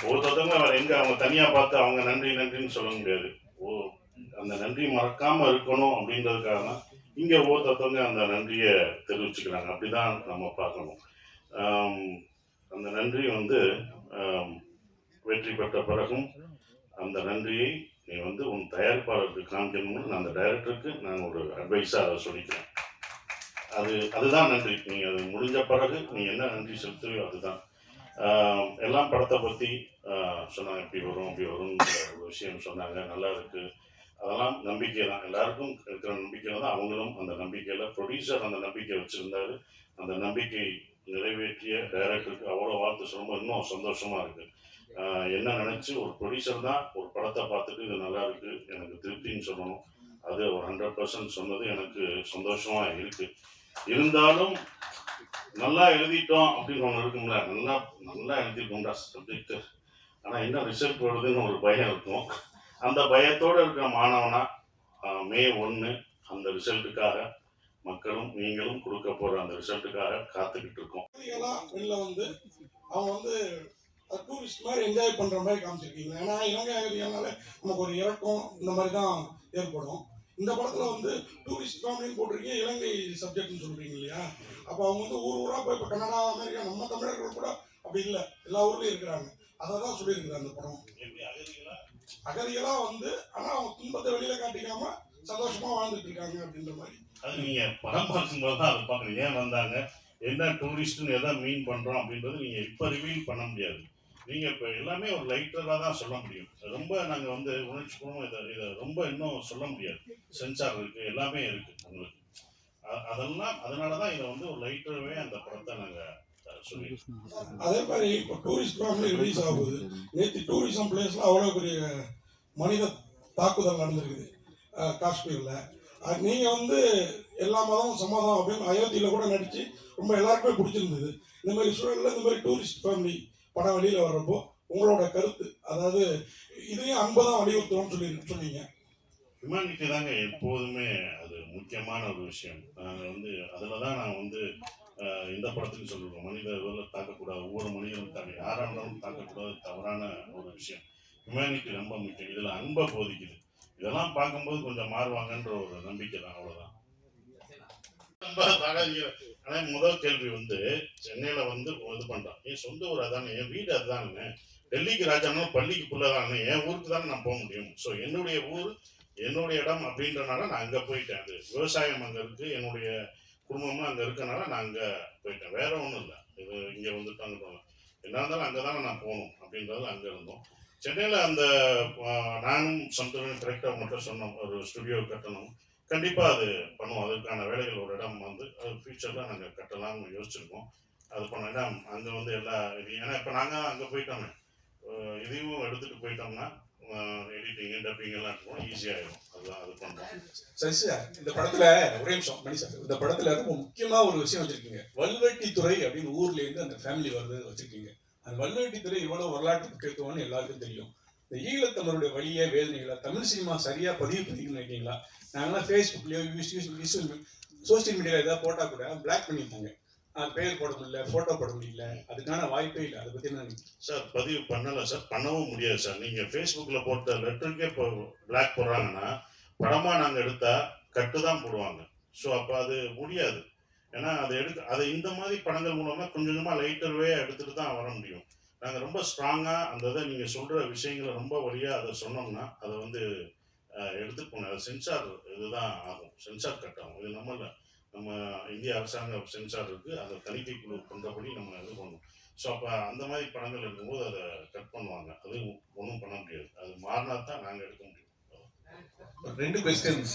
ஒருத்தவங்க வேற எங்க அவங்க தனியா பார்த்து அவங்க நன்றி நன்றின்னு சொல்ல முடியாது. ஓ அந்த நன்றி மறக்காம இருக்கணும் அப்படின்றதுக்காக தான் இங்க ஒவ்வொருத்தவங்க அந்த நன்றிய தெரிவிச்சுக்கிறாங்க. அப்படிதான் நம்ம பார்க்கணும். ஆம், அந்த நன்றி வந்து ஆம், வெற்றி பெற்ற பிறகும் அந்த நன்றியை நீ வந்து உன் தயாரிப்பாளருக்கு காமிக்கணும்னு நான் அந்த டைரக்டருக்கு நான் ஒரு அட்வைஸா அதை சொல்லிக்கிறேன். அதுதான் நன்றி. நீங்க அது முடிஞ்ச பிறகு நீ என்ன நன்றி செலுத்துறியோ அதுதான். எல்லாம் படத்தை பத்தி சொன்னாங்க, இப்படி வரும் அப்படி வரும்ன்ற ஒரு விஷயம் சொன்னாங்க. நல்லா இருக்கு. அதெல்லாம் நம்பிக்கை தான். எல்லாருக்கும் இருக்கிற நம்பிக்கையில தான் அவங்களும் அந்த நம்பிக்கையில ப்ரொடியூசர் அந்த நம்பிக்கை வச்சிருந்தாரு. அந்த நம்பிக்கை நிறைவேற்றிய டைரக்டருக்கு அவ்வளோ வாழ்த்து சொல்லும்போது இன்னும் சந்தோஷமா இருக்கு. என்ன நினைச்சு ஒரு ப்ரொடியூசர் தான் ஒரு படத்தை பார்த்துட்டு இது நல்லா இருக்கு எனக்கு திருப்தின்னு சொல்லணும். அது ஒரு 100% சொன்னது எனக்கு சந்தோஷமா இருக்கு. இருந்தாலும் நல்லா எழுதிட்டோம் அப்படின்னு ஒன்று இருக்கும்ல, நல்லா நல்லா எழுதிட்டோம்டா சப்ஜெக்ட், ஆனால் என்ன ரிசல்ட் வருதுன்னு ஒரு பயம் இருக்கும். அந்த பயத்தோடு இருக்கிற மாணவனா மே 1 அந்த ரிசல்ட்டுக்காக மக்களும் நீங்களும் கொடுக்க போற அந்த ரிசல்ட்டுக்காக காத்துக்கிட்டு இருக்கோம். வெளில வந்து அவங்க வந்து டூரிஸ்ட் மாதிரி என்ஜாய் பண்ற மாதிரி காமிச்சிருக்கீங்க. ஏன்னா இலங்கை அகதிகளால நமக்கு ஒரு இறக்கம் இந்த மாதிரி தான் ஏற்படும். இந்த படத்துல வந்து டூரிஸ்ட் ஃபேமிலின்னு போட்டிருக்கீங்க, இலங்கை சப்ஜெக்ட்னு சொல்றீங்க இல்லையா? அப்போ அவங்க வந்து ஊர் ஊரா போய் இப்போ கனடா அமெரிக்கா நம்ம தமிழர்கள் கூட அப்படி இல்லை, எல்லா ஊர்லயும் இருக்கிறாங்க. அதை தான் சொல்லியிருக்கிறாங்க அந்த படம். அகதிகளா வந்து ஆனா அவங்க துன்பத்தை வெளியில காட்டிக்காம சந்தோஷமா வாழ்ந்துட்டு இருக்காங்க அப்படின்ற மாதிரி. அது நீங்க படம் பார்க்கும்போது தான் அதை பார்க்கணும். ஏன் வந்தாங்க, என்ன டூரிஸ்ட்னு எதை மீன் பண்றோம் அப்படின்றது நீங்க இப்ப ரிவீல் பண்ண முடியாது. நீங்க இப்ப எல்லாமே ஒரு லைட்டரா தான் சொல்ல முடியும். ரொம்ப நாங்க வந்து உணர்ச்சிபூர்வமா இதை ரொம்ப இன்னும் சொல்ல முடியாது. சென்சார் இருக்கு, எல்லாமே இருக்கு உங்களுக்கு. அதெல்லாம் அதனாலதான் இதை வந்து ஒரு லைட்டராகவே அந்த படத்தை நாங்க அதே மாதிரி இப்போ டூரிஸ்ட் ஃபேமிலி ரிலீஸ் ஆகுது. நேற்று டூரிசம் பிளேஸ்ல அவ்வளோ பெரிய மனித தாக்குதல் நடந்திருக்குது காஷ்மீர்ல. நீங்க வந்து எல்லா மதமும் சமாதம் அப்படின்னு அயோத்தியில கூட நடிச்சு ரொம்ப எல்லாருக்குமே பிடிச்சிருந்தது. இந்த மாதிரி சூழல்ல இந்த மாதிரி டூரிஸ்ட் ஃபேமிலி படம் வெளியில வர்றப்போ உங்களோட கருத்து, அதாவது இதையும் அன்பை தான் வலியுறுத்துறோம்னு சொன்னீங்க. ஹியூமனிட்டி தாங்க எப்போதுமே அது முக்கியமான ஒரு விஷயம். நாங்கள் வந்து அதில் தான் நான் வந்து இந்த படத்துக்கு சொல்லுவோம், மனிதர்களை தாக்கக்கூடாது, ஒவ்வொரு மனிதனும் தாக்க யாராக இருந்தாலும் தாக்கக்கூடாது, தவறான ஒரு விஷயம். ஹியூமனிட்டி ரொம்ப முக்கியம். இதில் அன்பை போதிக்குது. இதெல்லாம் பார்க்கும்போது கொஞ்சம் மாறுவாங்கன்ற ஒரு நம்பிக்கை தான், அவ்வளோதான். ஆனால் முதல் கேள்வி வந்து சென்னையில் வந்து இது பண்ணுறான், என் சொந்த ஊர் அதானே, என் வீடு அதுதானே, டெல்லிக்கு ராஜானாலும் பள்ளிக்குள்ளதானே, என் ஊருக்கு தானே நான் போக முடியும். ஸோ என்னுடைய ஊர் என்னுடைய இடம் அப்படின்றனால நான் அங்கே போயிட்டேன். அது விவசாயம் அங்கே இருக்கு, என்னுடைய குடும்பமும் அங்கே இருக்கனால நான் அங்கே போயிட்டேன். வேற ஒன்றும் இல்லை. இது இங்கே வந்துட்டாங்க என்ன இருந்தாலும் அங்கே தானே நான் போகணும் அப்படின்றது அங்கே இருந்தோம். சென்னையில் அந்த நானும் சந்தோஷம் டிரெக்டர் மட்டும் சொன்னோம், ஒரு ஸ்டுடியோ கட்டணும், கண்டிப்பாக அது பண்ணுவோம். அதுக்கான வேலைகள் ஒரு இடம் வந்து அது ஃபியூச்சரில் நாங்கள் கட்டலாம்னு யோசிச்சிருக்கோம். அது பண்ண இடம் அங்கே வந்து எல்லா இதையும், ஏன்னா இப்போ நாங்கள் அங்கே போயிட்டோமே, இதையும் எடுத்துகிட்டு போயிட்டோம்னா எடிட்டிங் டப்பிங் எல்லாம் இருக்கும், ஈஸியாகிடும். அதுதான் அது பண்ணுறோம். சரி சார், இந்த படத்தில் ஒரே நிமிஷம் மணி சார், இந்த படத்தில் ரொம்ப முக்கியமாக ஒரு விஷயம் வச்சுருக்கீங்க. வல்வெட்டித்துறை அப்படின்னு ஊர்லேருந்து அந்த ஃபேமிலி வருது வச்சுருக்கீங்க. அந்த வல்வெட்டித்துறை இவ்வளோ வரலாற்று முக்கியத்துவம்னு எல்லாருக்கும் தெரியும். இந்த ஈழத்தமிழருடைய வழியை வேதனைகளை தமிழ் சினிமா சரியாக பதிவு பண்ணிக்கணும்னு நினைக்கிறீங்களா? நாங்களாம் ஃபேஸ்புக்லேயோ சோசியல் மீடியாவில் ஏதாவது போட்டால் கூட பிளாக் பண்ணியிருந்தாங்க, பேர் போட முடியல, போட்டோ போட முடியல, அதுக்கான வாய்ப்பே இல்லை. அதை பற்றி என்ன சார்? பதிவு பண்ணலை சார், பண்ணவும் முடியாது சார். நீங்கள் ஃபேஸ்புக்கில் போட்ட லெட்டருக்கே இப்போ பிளாக் போடுறாங்கன்னா, படமாக நாங்கள் எடுத்தால் கட்டு தான் போடுவாங்க. ஸோ அப்போ அது முடியாது. ஏன்னா அதை இந்த மாதிரி படங்கள் மூலமாக கொஞ்சம் கொஞ்சமாக லைட்டர்வே எடுத்துகிட்டு தான் வர முடியும். நாங்கள் ரொம்ப ஸ்ட்ராங்காக அந்த இதை நீங்கள் சொல்கிற விஷயங்களை ரொம்ப வழியாக அதை சொன்னோம்னா அதை வந்து எடுத்துகிட்டு போனோம். அது சென்சார் இதுதான் ஆகும், சென்சார் கட் ஆகும். இது நம்ம இந்திய அரசாங்க சென்சார் இருக்குது, அதை தணிக்கை குழு பண்ணுறபடி நம்ம இது பண்ணணும். ஸோ அப்போ அந்த மாதிரி படங்கள் இருக்கும்போது அதை கட் பண்ணுவாங்க. அது ஒன்றும் பண்ண முடியாது. அது மாறினா தான் நாங்கள் எடுக்க முடியும். 2 questions